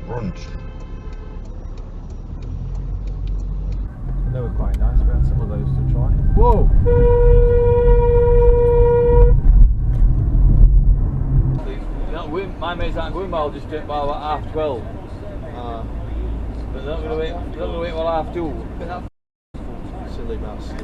crunch. They were quite nice, we had some of those to try. Whoa! My mates aren't going by, I'll just do it by about 12:30. But they're not going to wait till 2:30. Silly bastard.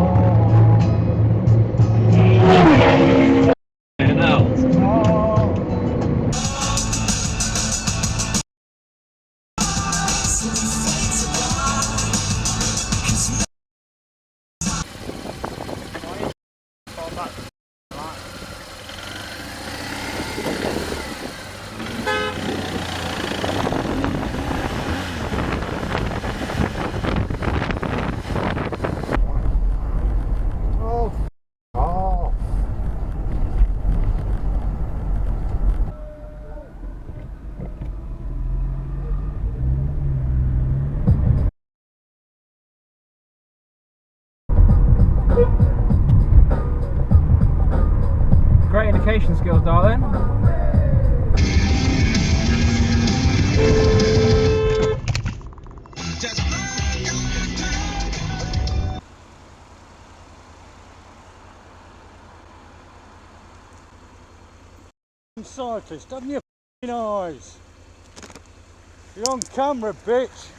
Great indication skills, darling. Cyclist, haven't you f***ing eyes? You're on camera, bitch.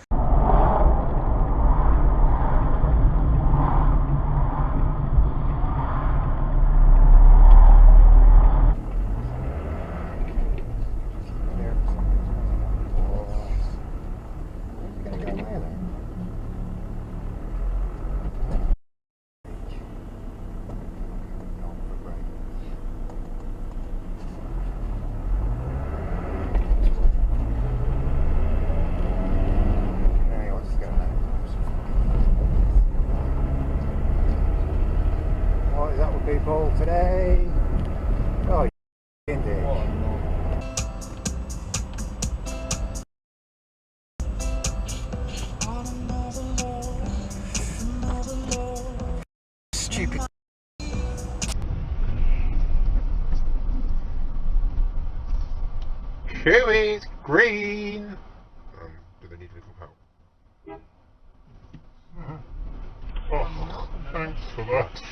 People today. Oh, indeed. Stupid. Chewies, green. Do they need a little help? Oh, thanks for that.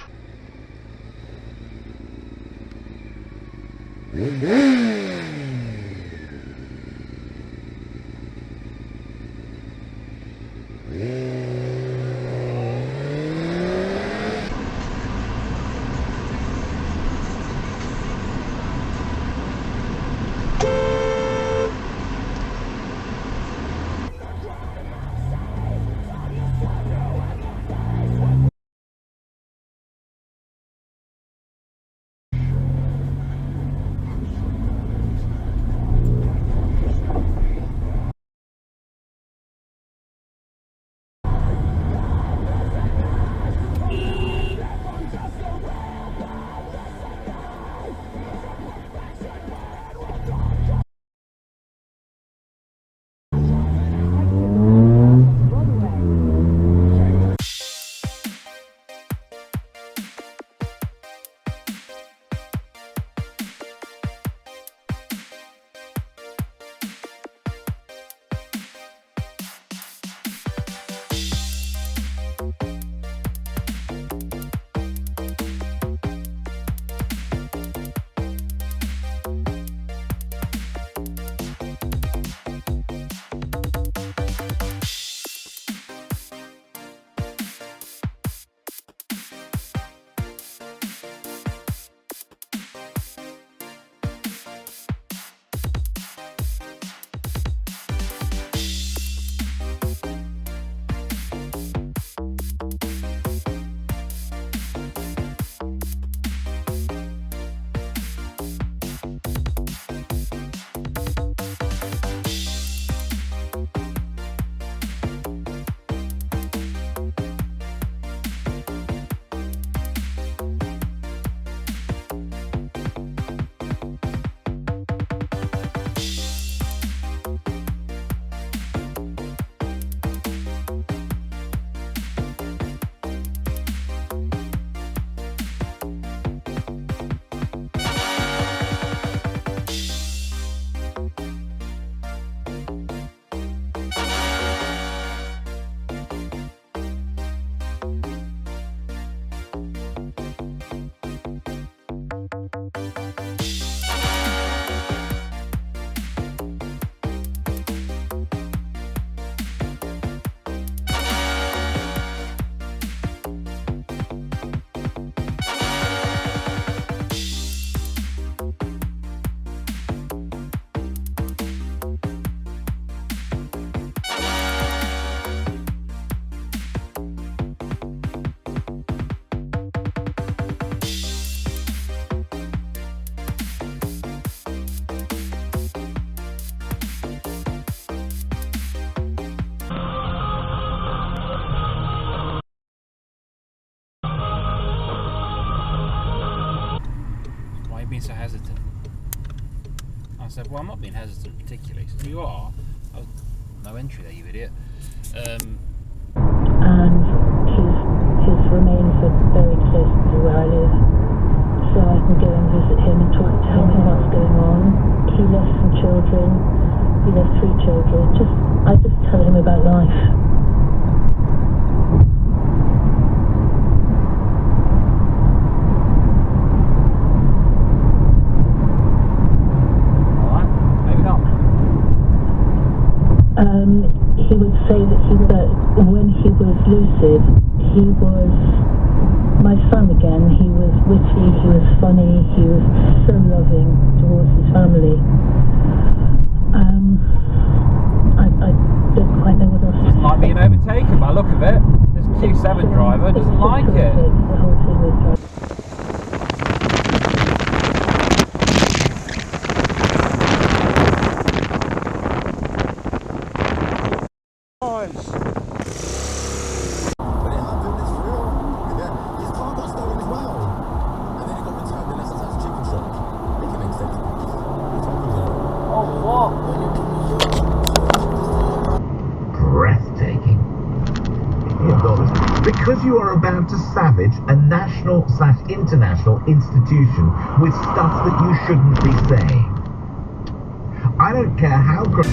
being so hesitant? I said, well, I'm not being hesitant particularly. He said, you are. I was, no entry there, you idiot. And his remains are very close to where I live, so I can go and visit him and tell him what's going on. He left some children. He left 3 children. I just tell him about life. He would say that when he was lucid, he was my son again. He was witty, he was funny, he was so loving towards his family. I don't quite know what else to say. Doesn't like being overtaken by the look of it. This Q7 driver doesn't like it. The whole thing was like... Breathtaking. Because you are about to savage a national/international institution with stuff that you shouldn't be saying. I don't care how great.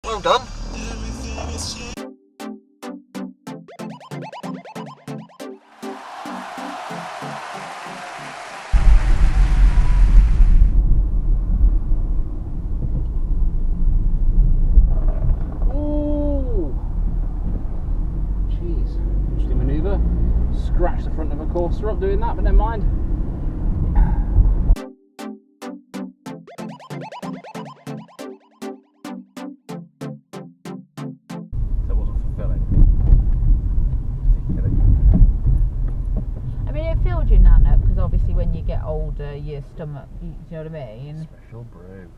Well done. Ooh. Jeez. Interesting manoeuvre. Scratch the front of a Corsa up doing that, but never mind. Obviously when you get older your stomach, do you know what I mean? Special brew.